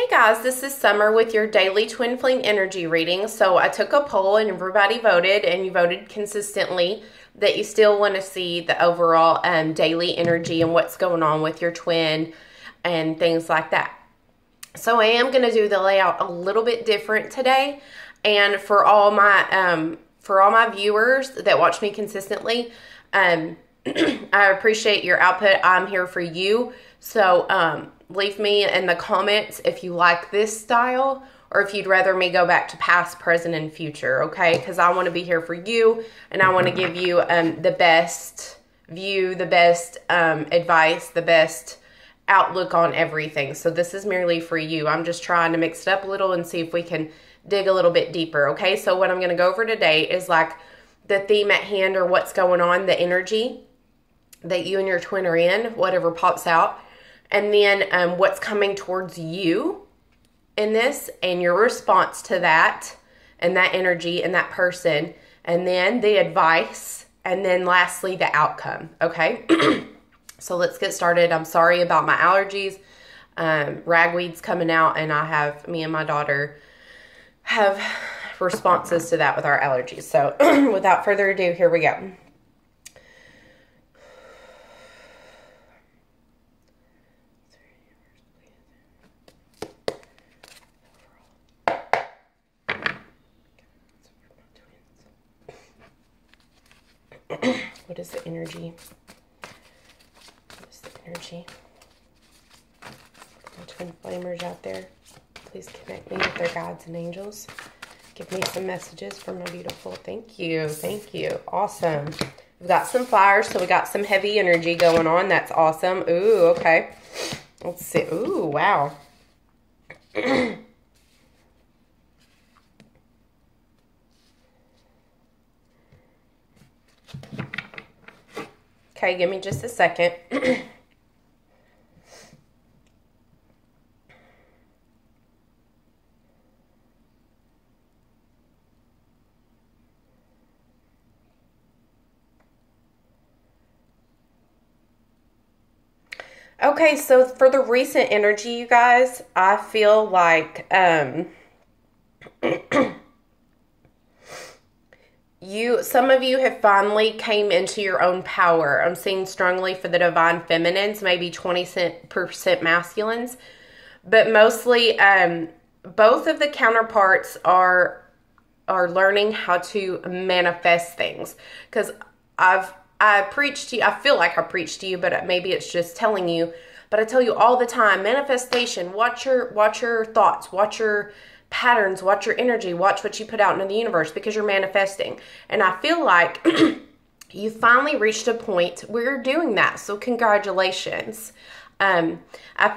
Hey guys, this is Summer with your daily twin flame energy reading. So I took a poll and everybody voted, and you voted consistently that you still want to see the overall daily energy and what's going on with your twin and things like that. So I am going to do the layout a little bit different today, and for all my viewers that watch me consistently, I appreciate your output. I'm here for you. So leave me in the comments if you like this style or if you'd rather me go back to past, present, and future, okay? Because I want to be here for you, and I want to give you the best view, the best advice, the best outlook on everything. So this is merely for you. I'm just trying to mix it up a little and see if we can dig a little bit deeper, okay? So what I'm going to go over today is like the theme at hand or what's going on, the energy that you and your twin are in, whatever pops out. And then what's coming towards you in this and your response to that and that energy and that person. And then the advice. And then lastly, the outcome. Okay? So let's get started. I'm sorry about my allergies. Ragweed's coming out, and me and my daughter have responses to that with our allergies. So without further ado, here we go. What is the energy? What is the energy? My twin flamers out there, please connect me with their guides and angels. Give me some messages for my beautiful. Thank you. Thank you. Awesome. We've got some fires, so we got some heavy energy going on. That's awesome. Ooh, okay. Let's see. Ooh, wow. Okay, give me just a second. Okay, so for the recent energy, you guys, I feel like some of you have finally came into your own power. I'm seeing strongly for the divine feminines, maybe 20% masculines, but mostly both of the counterparts are learning how to manifest things. Because I preach to you, I feel like I preach to you, but maybe it's just telling you, but I tell you all the time, manifestation, watch your thoughts, watch your patterns, watch your energy, watch what you put out into the universe, because you're manifesting. And I feel like you finally reached a point where you're doing that. So congratulations. I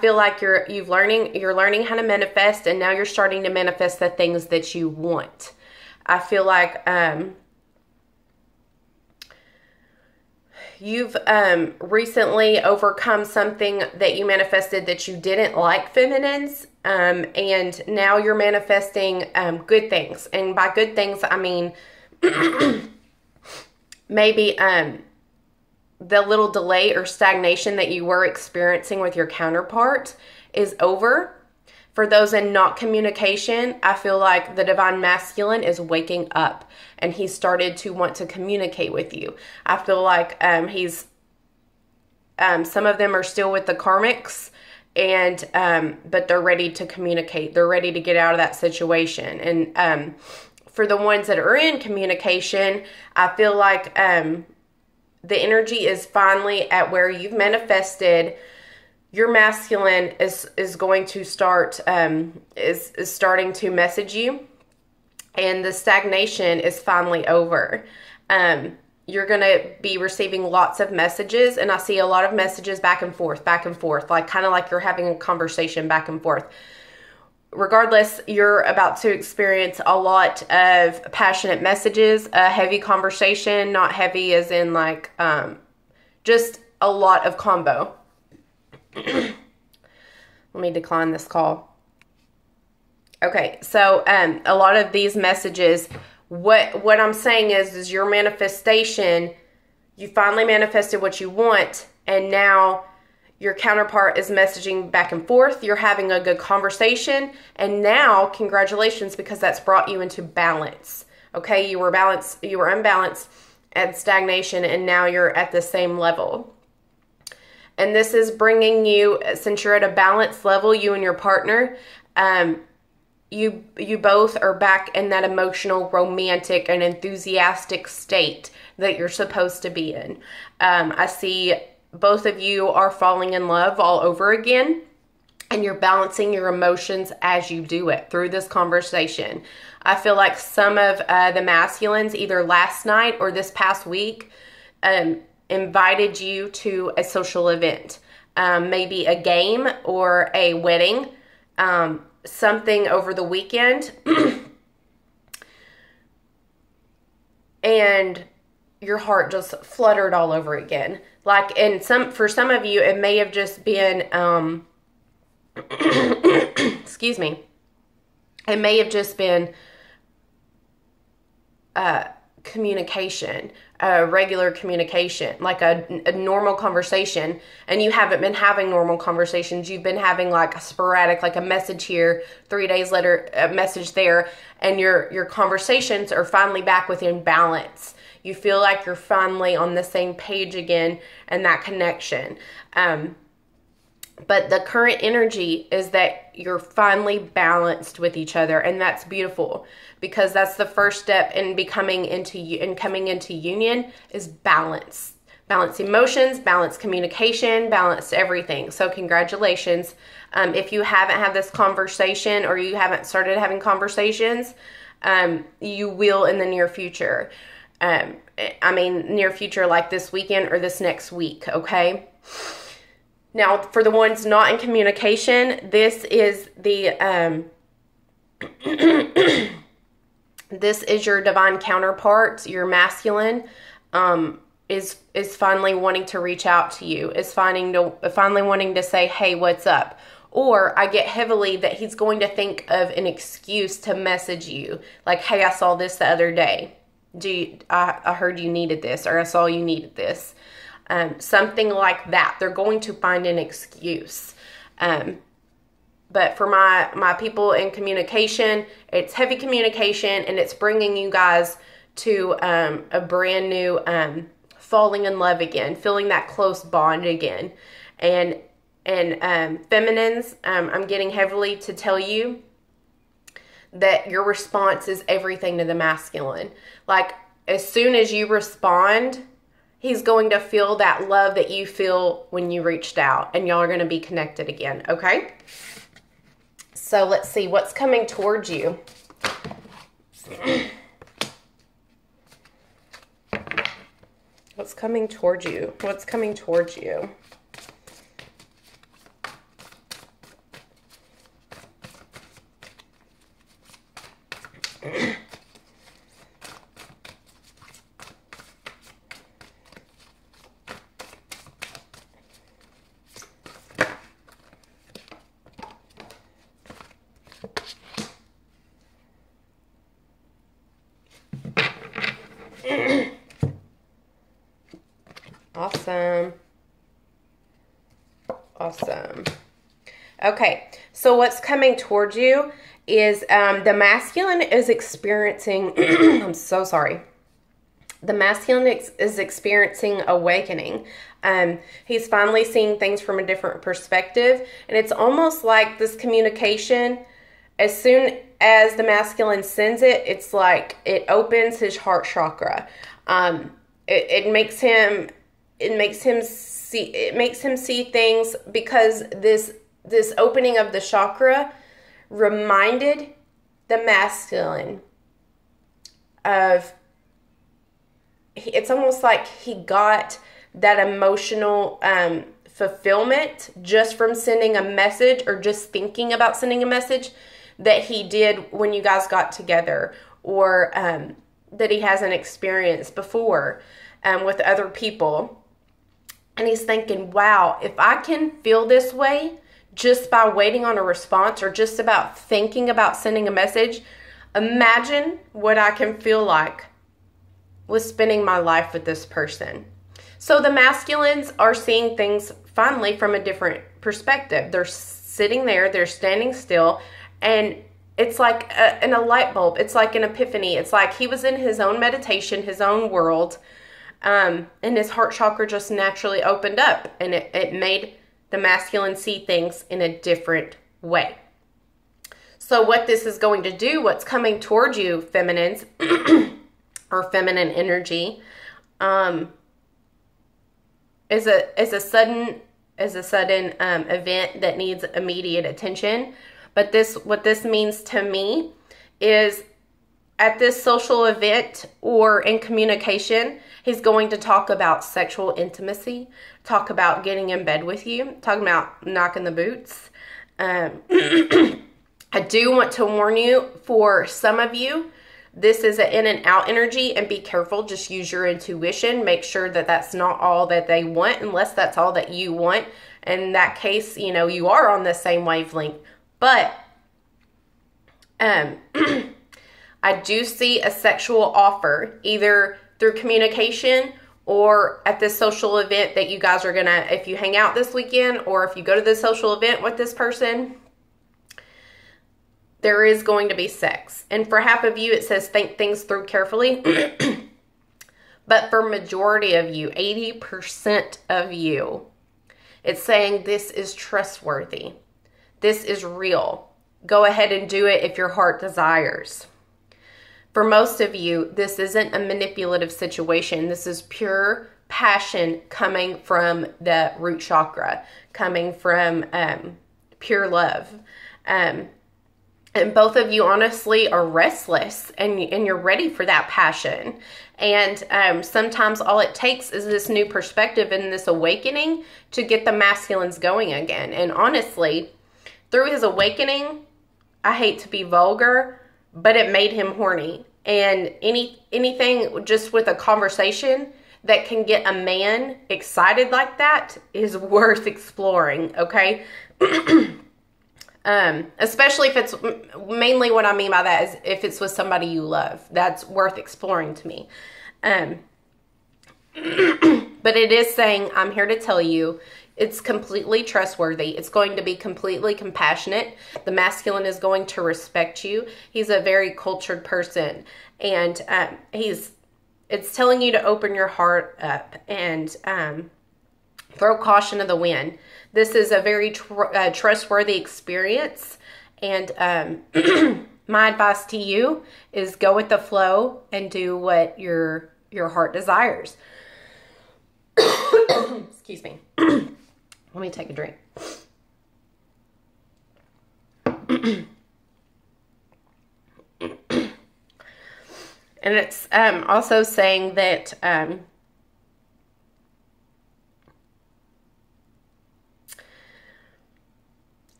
feel like you're learning how to manifest, and now you're starting to manifest the things that you want. I feel like you've recently overcome something that you manifested that you didn't like, feminines, and now you're manifesting good things. And by good things, I mean maybe the little delay or stagnation that you were experiencing with your counterpart is over. For those in not communication, I feel like the divine masculine is waking up, and he started to want to communicate with you. I feel like he's some of them are still with the karmics, and but they're ready to communicate. They're ready to get out of that situation. And for the ones that are in communication, I feel like the energy is finally at where you've manifested. Your masculine is going to start, is starting to message you, and the stagnation is finally over. You're going to be receiving lots of messages, and I see a lot of messages back and forth, like kind of like you're having a conversation back and forth. Regardless, you're about to experience a lot of passionate messages, a heavy conversation, not heavy as in like, just a lot of combo. Let me decline this call. Okay, so a lot of these messages, what I'm saying is your manifestation, you finally manifested what you want, and now Your counterpart is messaging back and forth. You're having a good conversation. And now, congratulations, because that's brought you into balance. Okay, you were unbalanced and stagnation, and now you're at the same level. And this is bringing you, since you're at a balanced level, you and your partner, you both are back in that emotional, romantic, and enthusiastic state that you're supposed to be in. I see both of you are falling in love all over again, and you're balancing your emotions as you do it through this conversation. I feel like some of the masculines, either last night or this past week, invited you to a social event, maybe a game or a wedding, something over the weekend, and your heart just fluttered all over again. Like, and for some of you, it may have just been, excuse me, it may have just been communication, regular communication, like a normal conversation, and you haven't been having normal conversations. You've been having like a sporadic, like a message here, 3 days later, a message there, and your conversations are finally back within balance. You feel like you're finally on the same page again and that connection. But the current energy is that you're finally balanced with each other, and that's beautiful, because that's the first step in coming into union is balance. Balance emotions, balance communication, balance everything. So congratulations. If you haven't had this conversation, or you haven't started having conversations, you will in the near future. Near future, like this weekend or this next week, okay? Now, for the ones not in communication, this is the, this is your divine counterpart, your masculine, is finally wanting to reach out to you, is finally wanting to say, hey, what's up? Or I get heavily that he's going to think of an excuse to message you, like, hey, I saw this the other day. I heard you needed this, or I saw you needed this. Something like that. They're going to find an excuse. But for my people in communication, it's heavy communication, and it's bringing you guys to a brand new falling in love again, feeling that close bond again. And feminines, I'm getting heavily to tell you that your response is everything to the masculine. Like, as soon as you respond, he's going to feel that love that you feel when you reached out, and y'all are going to be connected again, okay? So let's see what's coming towards you. What's coming towards you? What's coming towards you? Awesome. Okay, so what's coming towards you is the masculine is experiencing, I'm so sorry. The masculine is experiencing awakening. He's finally seeing things from a different perspective, and it's almost like this communication, as soon as the masculine sends it, it's like it opens his heart chakra. It makes him see things, because this opening of the chakra reminded the masculine of, it's almost like he got that emotional fulfillment just from sending a message, or just thinking about sending a message that he did when you guys got together, or that he hasn't experienced before with other people. And he's thinking, wow, if I can feel this way just by waiting on a response, or just about thinking about sending a message, imagine what I can feel like with spending my life with this person. So the masculines are seeing things finally from a different perspective. They're sitting there, they're standing still, and it's like a light bulb. It's like an epiphany. It's like he was in his own meditation, his own world, and his heart chakra just naturally opened up, and it made the masculine see things in a different way. So what this is going to do, what's coming towards you, feminines, or feminine energy, is a sudden event that needs immediate attention. But what this means to me is, at this social event or in communication, he's going to talk about sexual intimacy, talk about getting in bed with you, talking about knocking the boots. I do want to warn you, for some of you, this is an in and out energy, and be careful. Just use your intuition. Make sure that that's not all that they want, unless that's all that you want. In that case, you know, you are on the same wavelength. But I do see a sexual offer, either through communication or at this social event that you guys are gonna, if you hang out this weekend or if you go to this social event with this person, there is going to be sex. And for half of you, it says think things through carefully. But for majority of you, 80% of you, it's saying this is trustworthy. This is real. Go ahead and do it if your heart desires. For most of you, this isn't a manipulative situation. This is pure passion coming from the root chakra, coming from pure love. And both of you honestly are restless, and you're ready for that passion. And sometimes all it takes is this new perspective and this awakening to get the masculines going again. And honestly, through his awakening, I hate to be vulgar, but it made him horny. And anything just with a conversation that can get a man excited like that is worth exploring, okay? Especially if it's, mainly what I mean by that is if it's with somebody you love. That's worth exploring to me. But it is saying, I'm here to tell you, it's completely trustworthy. It's going to be completely compassionate. The masculine is going to respect you. He's a very cultured person. And it's telling you to open your heart up and throw caution to the wind. This is a very trustworthy experience. And my advice to you is go with the flow and do what your heart desires. Excuse me. Let me take a drink. And it's also saying that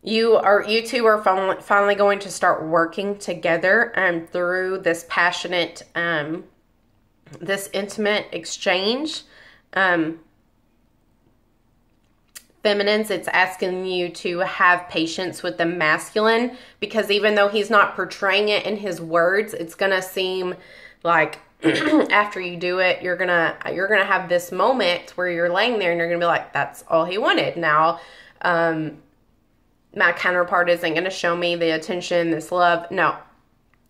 you two are finally going to start working together through this passionate, this intimate exchange. Feminines, it's asking you to have patience with the masculine, because even though he's not portraying it in his words, it's gonna seem like after you do it, you're gonna have this moment where you're laying there and you're gonna be like, that's all he wanted. Now, my counterpart isn't gonna show me the attention, this love. No,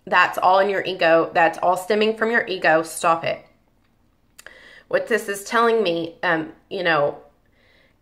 that's all in your ego. That's all stemming from your ego. Stop it. What this is telling me,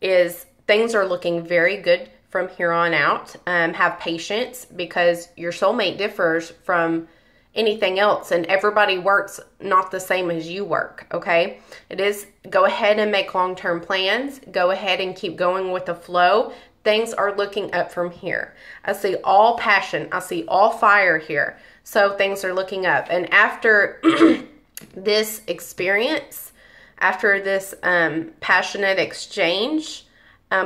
is things are looking very good from here on out. Have patience, because your soulmate differs from anything else, and everybody works not the same as you work, okay? It is, go ahead and make long-term plans. Go ahead and keep going with the flow. Things are looking up from here. I see all passion. I see all fire here. So things are looking up. And after this experience, after this passionate exchange,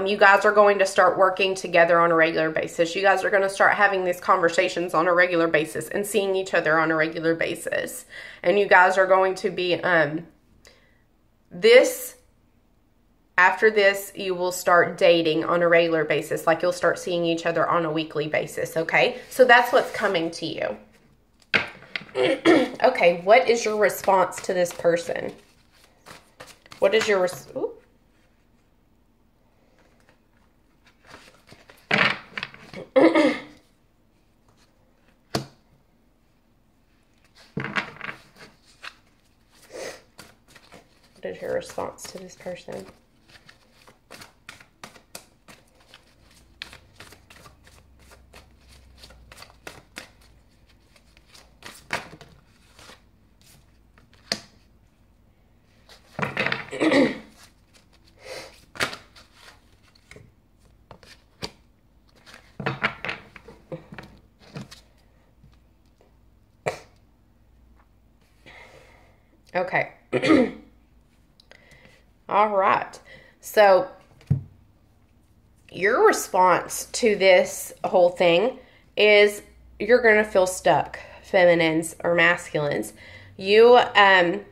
you guys are going to start working together on a regular basis. You guys are going to start having these conversations on a regular basis and seeing each other on a regular basis. And you guys are going to be, after this, you will start dating on a regular basis. Like, you'll start seeing each other on a weekly basis, okay? So that's what's coming to you. Okay, what is your response to this person? What is your What is your response to this person? Okay. All right. So your response to this whole thing is you're going to feel stuck, feminines or masculines. You're going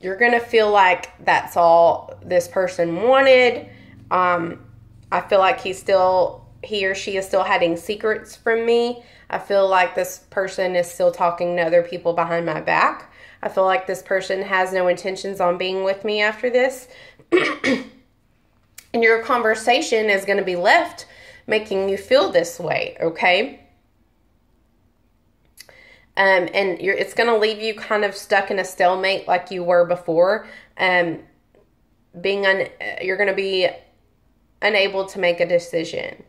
to feel like that's all this person wanted. I feel like he or she is still hiding secrets from me. I feel like this person is still talking to other people behind my back. I feel like this person has no intentions on being with me after this. And your conversation is going to be left making you feel this way, okay? And it's going to leave you kind of stuck in a stalemate like you were before. You're going to be unable to make a decision.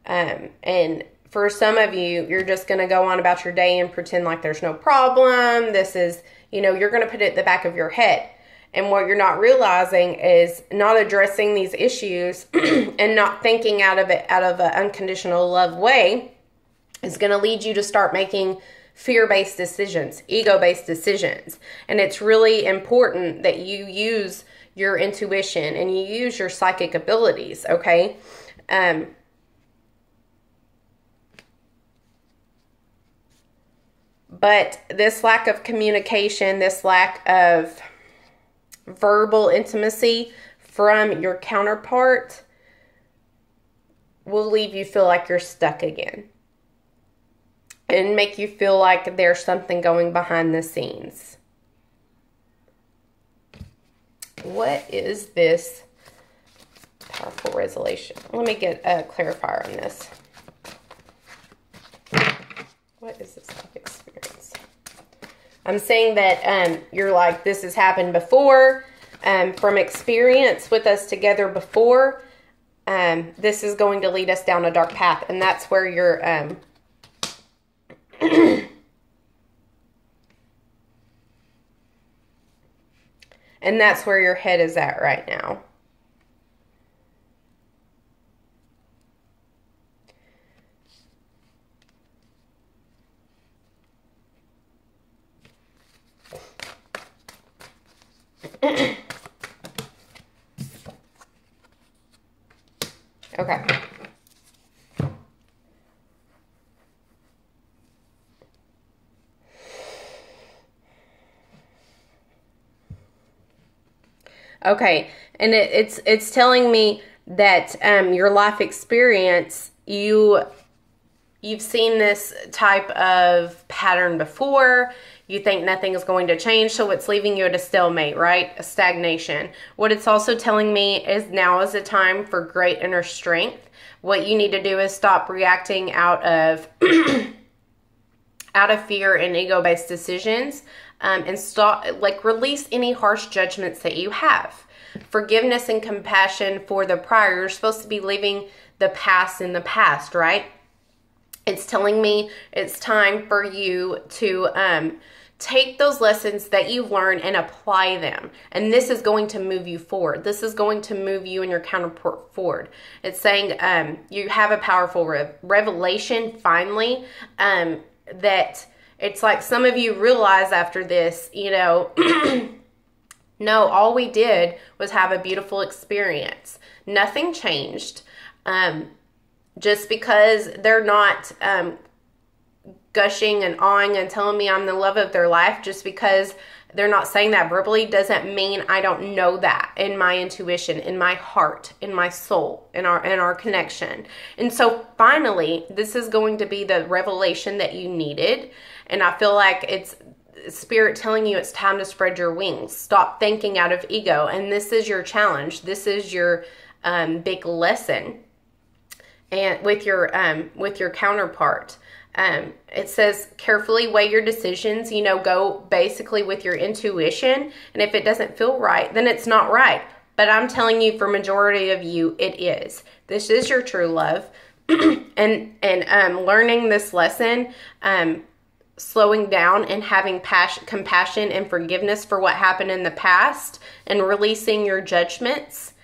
And for some of you, you're just going to go on about your day and pretend like there's no problem. This is, you're going to put it at the back of your head. And what you're not realizing is not addressing these issues and not thinking out of an unconditional love way is going to lead you to start making fear-based decisions, ego-based decisions. And it's really important that you use your intuition and you use your psychic abilities, okay? But this lack of communication, this lack of verbal intimacy from your counterpart will leave you feel like you're stuck again and make you feel like there's something going behind the scenes. What is this powerful resolution? Let me get a clarifier on this. What is this life experience? I'm saying that you're like, this has happened before. From experience with us together before, this is going to lead us down a dark path. And that's where you're... and that's where your head is at right now. Okay. Okay, and it's telling me that your life experience, you've seen this type of pattern before. You think nothing is going to change, so it's leaving you at a stalemate, right? A stagnation. What it's also telling me is now is the time for great inner strength. What you need to do is stop reacting out of fear and ego-based decisions, and stop, release any harsh judgments that you have. Forgiveness and compassion for the prior. You're supposed to be leaving the past in the past, right? It's telling me it's time for you to take those lessons that you've learned and apply them. And this is going to move you forward. This is going to move you and your counterpart forward. It's saying you have a powerful revelation finally, that it's like some of you realize after this, no, all we did was have a beautiful experience. Nothing changed. Just because they're not gushing and awing and telling me I'm the love of their life, just because they're not saying that verbally doesn't mean I don't know that in my intuition, in my heart, in my soul, in our connection. And so finally, this is going to be the revelation that you needed. And I feel like it's Spirit telling you it's time to spread your wings. Stop thinking out of ego. And this is your challenge. This is your big lesson. and with your counterpart. It says carefully weigh your decisions, go basically with your intuition. And if it doesn't feel right, then it's not right. But I'm telling you, for majority of you, it is. This is your true love. and learning this lesson, slowing down and having compassion and forgiveness for what happened in the past, and releasing your judgments,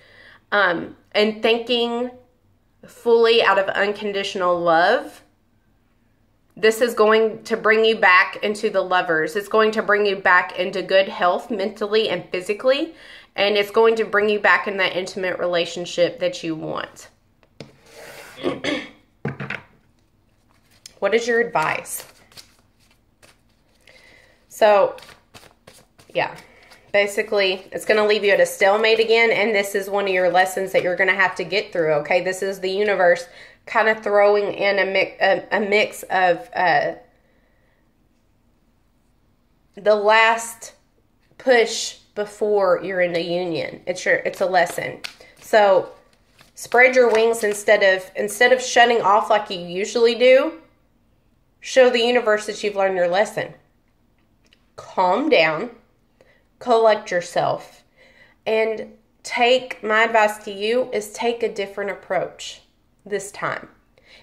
and thinking fully out of unconditional love. This is going to bring you back into the lovers. It's going to bring you back into good health mentally and physically. And it's going to bring you back in that intimate relationship that you want. What is your advice? So, yeah. Basically, it's going to leave you at a stalemate again. And this is one of your lessons that you're going to have to get through, okay? This is the universe kind of throwing in a mix of the last push before you're in the union. It's a lesson. So spread your wings instead of shutting off like you usually do. Show the universe that you've learned your lesson. Calm down, collect yourself, and my advice to you is take a different approach this time.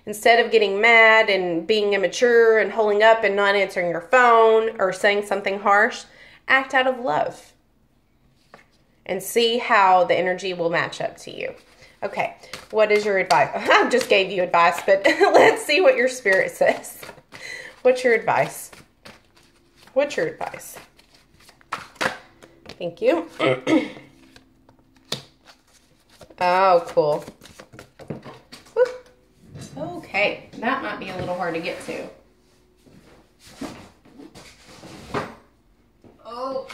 Instead of getting mad and being immature and holding up and not answering your phone or saying something harsh, act out of love and see how the energy will match up to you. Okay, what is your advice? I just gave you advice, but let's see what your spirit says. What's your advice? What's your advice? Thank you. Oh, cool. Okay, that might be a little hard to get to. Oh.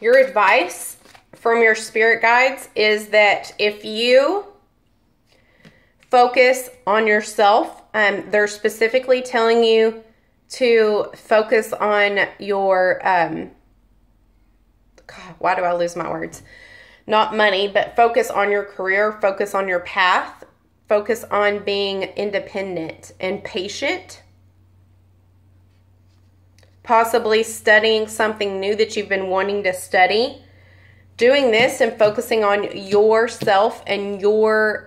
Your advice from your spirit guides is that if you focus on yourself, they're specifically telling you to focus on your, God, why do I lose my words? Not money, but focus on your career, focus on your path, focus on being independent and patient. Possibly studying something new that you've been wanting to study. Doing this and focusing on yourself and your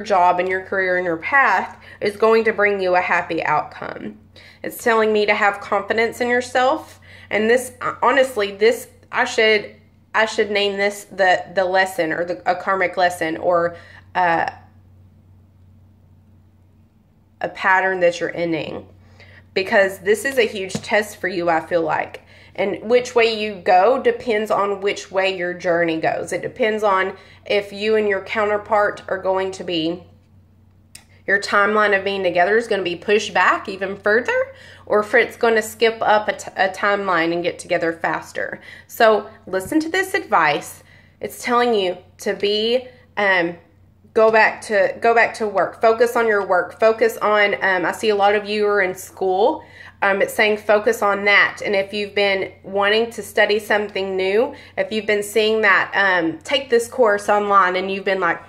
job and your career and your path is going to bring you a happy outcome. It's telling me to have confidence in yourself. And this, honestly, this, I should name this the lesson, or a karmic lesson, or a pattern that you're ending. Because this is a huge test for you, I feel like. And which way you go depends on which way your journey goes. It depends on if you and your counterpart are going to be, your timeline of being together is going to be pushed back even further, or if it's going to skip up a timeline and get together faster. So listen to this advice. It's telling you to be, go back to work. Focus on your work. Focus on, I see a lot of you are in school. It's saying focus on that. And if you've been wanting to study something new, if you've been seeing that, take this course online and you've been like,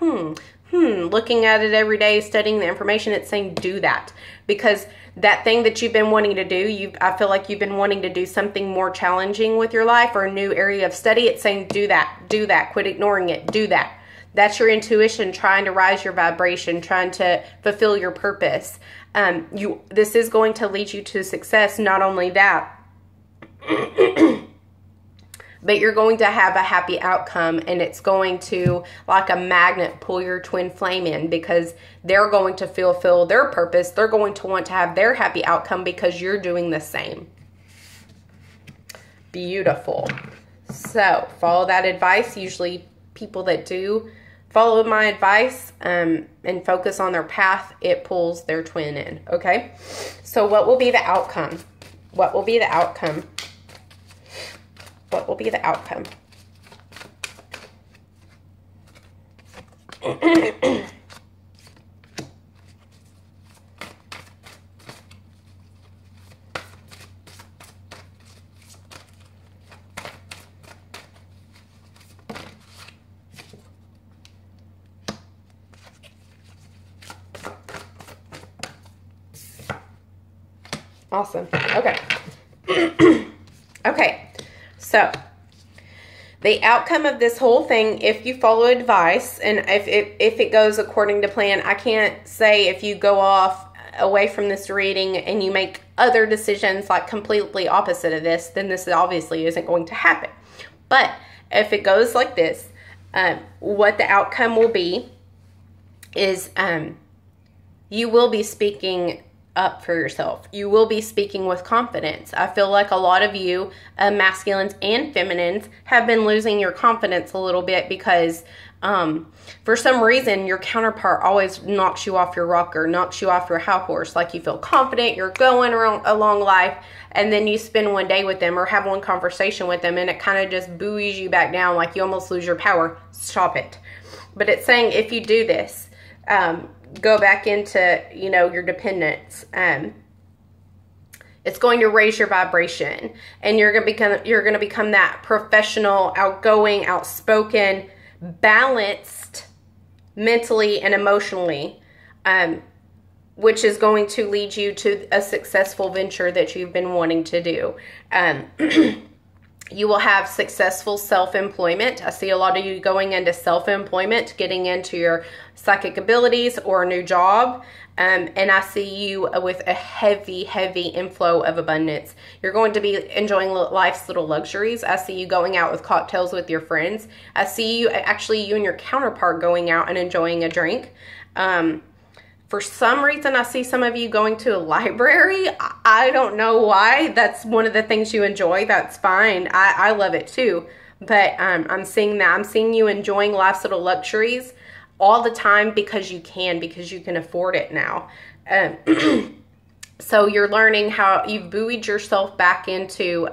looking at it every day, studying the information, it's saying do that. Because that thing that you've been wanting to do, I feel like you've been wanting to do something more challenging with your life or a new area of study. It's saying do that, quit ignoring it, do that. That's your intuition trying to rise your vibration, trying to fulfill your purpose. This is going to lead you to success. Not only that, but you're going to have a happy outcome, and it's going to, like a magnet, pull your twin flame in, because they're going to fulfill their purpose. They're going to want to have their happy outcome because you're doing the same. Beautiful. So follow that advice. Usually people that do follow my advice and focus on their path, it pulls their twin in, okay? So what will be the outcome? What will be the outcome? What will be the outcome? Awesome. Okay. Okay. So, the outcome of this whole thing, if you follow advice and if it goes according to plan, I can't say if you go off away from this reading and you make other decisions like completely opposite of this, then this obviously isn't going to happen. But if it goes like this, what the outcome will be is you will be speaking up for yourself. You will be speaking with confidence. I feel like a lot of you, masculines and feminines, have been losing your confidence a little bit because for some reason your counterpart always knocks you off your rocker, knocks you off your high horse. Like you feel confident, you're going along life, and then you spend one day with them or have one conversation with them and it kind of just buoys you back down, like you almost lose your power. Stop it. But it's saying if you do this, go back into, you know, your dependence. It's going to raise your vibration, and you're going to become that professional, outgoing, outspoken, balanced mentally and emotionally, which is going to lead you to a successful venture that you've been wanting to do. You will have successful self-employment. I see a lot of you going into self-employment, getting into your psychic abilities or a new job. And I see you with a heavy, heavy inflow of abundance. You're going to be enjoying life's little luxuries. I see you going out with cocktails with your friends. I see you, actually you and your counterpart going out and enjoying a drink. For some reason, I see some of you going to a library. I don't know why. That's one of the things you enjoy. That's fine. I love it too. But I'm seeing that. I'm seeing you enjoying life's little luxuries all the time because you can afford it now. So you're learning how you've buoyed yourself back into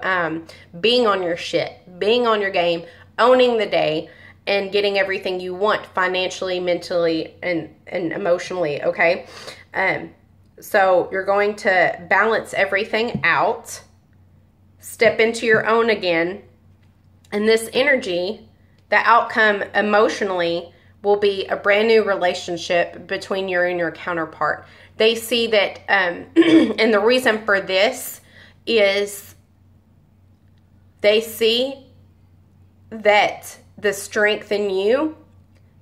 being on your shit, being on your game, owning the day, and getting everything you want financially, mentally, and emotionally, okay? So you're going to balance everything out, step into your own again, and this energy, the outcome emotionally, will be a brand new relationship between you and your counterpart. They see that, and the reason for this is they see that the strength in you,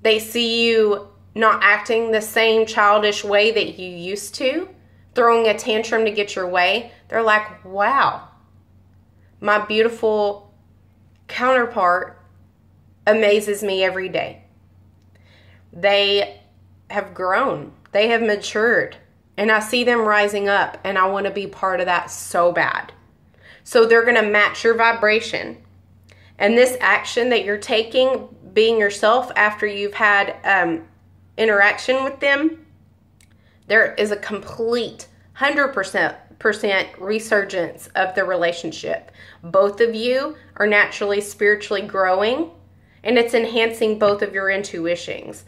they see you not acting the same childish way that you used to, throwing a tantrum to get your way. They're like, wow, my beautiful counterpart amazes me every day. They have grown. They have matured. And I see them rising up, and I want to be part of that so bad. So they're going to match your vibration. And this action that you're taking, being yourself after you've had interaction with them, there is a complete 100% resurgence of the relationship. Both of you are naturally spiritually growing, and it's enhancing both of your intuitions.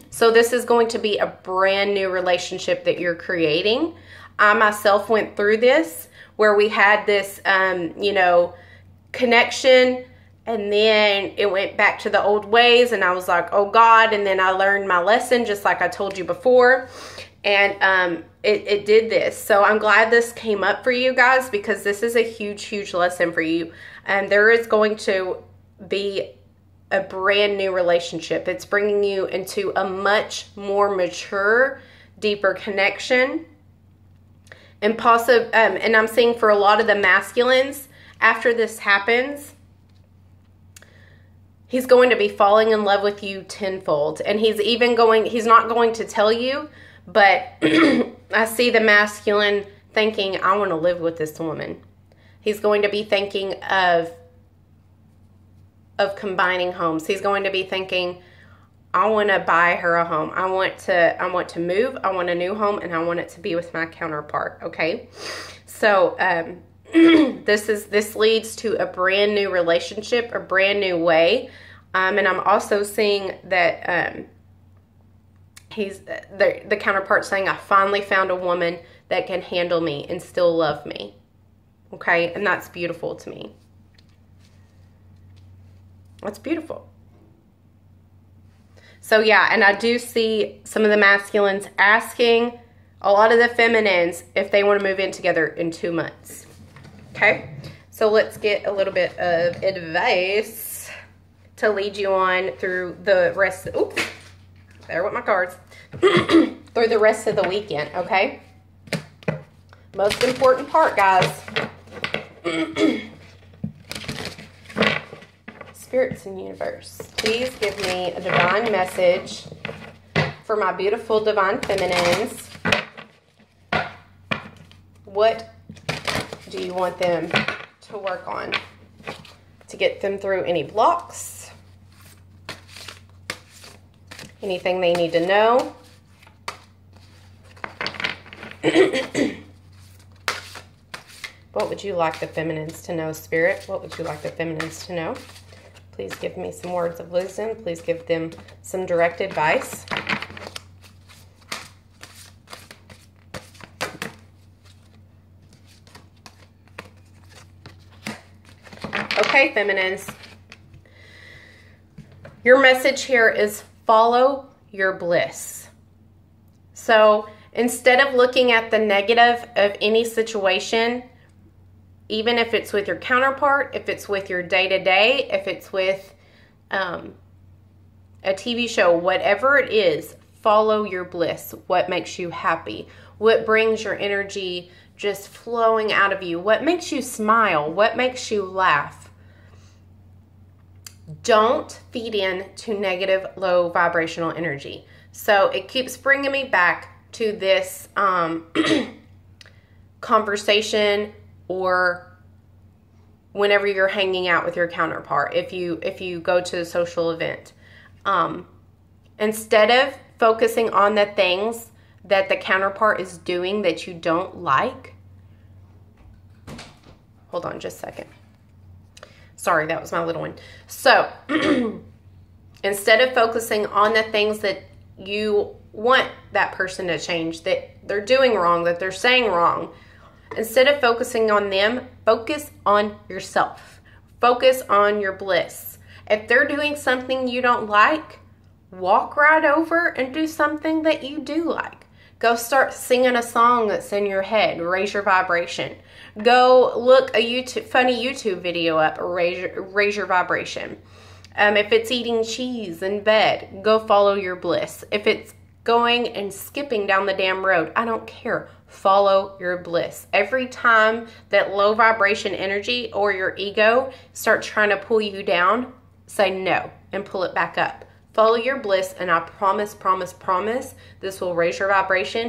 So this is going to be a brand new relationship that you're creating. I myself went through this where we had this, connection, and then it went back to the old ways, and I was like, oh God, and then I learned my lesson just like I told you before, and it did this. So I'm glad this came up for you guys, because this is a huge, huge lesson for you. There is going to be a brand new relationship. It's bringing you into a much more mature, deeper connection. And and I'm seeing for a lot of the masculines, after this happens, he's going to be falling in love with you tenfold. And he's not going to tell you, but I see the masculine thinking, I want to live with this woman. He's going to be thinking of combining homes. He's going to be thinking, I want to buy her a home. I want to move. I want a new home, and I want it to be with my counterpart. Okay. So, this leads to a brand new relationship, a brand new way. And I'm also seeing that, the counterpart saying, I finally found a woman that can handle me and still love me. Okay. And that's beautiful to me. That's beautiful. So yeah, and I do see some of the masculines asking, A lot of the feminines, if they want to move in together in 2 months. Okay? So let's get a little bit of advice to lead you on through the rest. Oops. There with my cards. Through the rest of the weekend, okay? Most important part, guys. Spirits and universe, please give me a divine message for my beautiful divine feminines. What do you want them to work on to get them through any blocks? Anything they need to know? What would you like the feminines to know, Spirit? What would you like the feminines to know? Please give me some words of wisdom. Please give them some direct advice. Okay, feminines. Your message here is follow your bliss. So instead of looking at the negative of any situation, even if it's with your counterpart, if it's with your day-to-day, if it's with a TV show, whatever it is, follow your bliss. What makes you happy? What brings your energy just flowing out of you? What makes you smile? What makes you laugh? Don't feed in to negative, low vibrational energy. So it keeps bringing me back to this conversation, or whenever you're hanging out with your counterpart, if you go to a social event, instead of focusing on the things that the counterpart is doing that you don't like, hold on just a second. Sorry, that was my little one. So instead of focusing on the things that you want that person to change, that they're doing wrong, that they're saying wrong, instead of focusing on them, focus on yourself. Focus on your bliss. If they're doing something you don't like, walk right over and do something that you do like. Go start singing a song that's in your head. Raise your vibration. Go look a funny YouTube video up. Raise your vibration. If it's eating cheese in bed, go follow your bliss. If it's going and skipping down the damn road, I don't care. Follow your bliss. Every time that low vibration energy or your ego starts trying to pull you down, say no and pull it back up. Follow your bliss, and I promise, this will raise your vibration.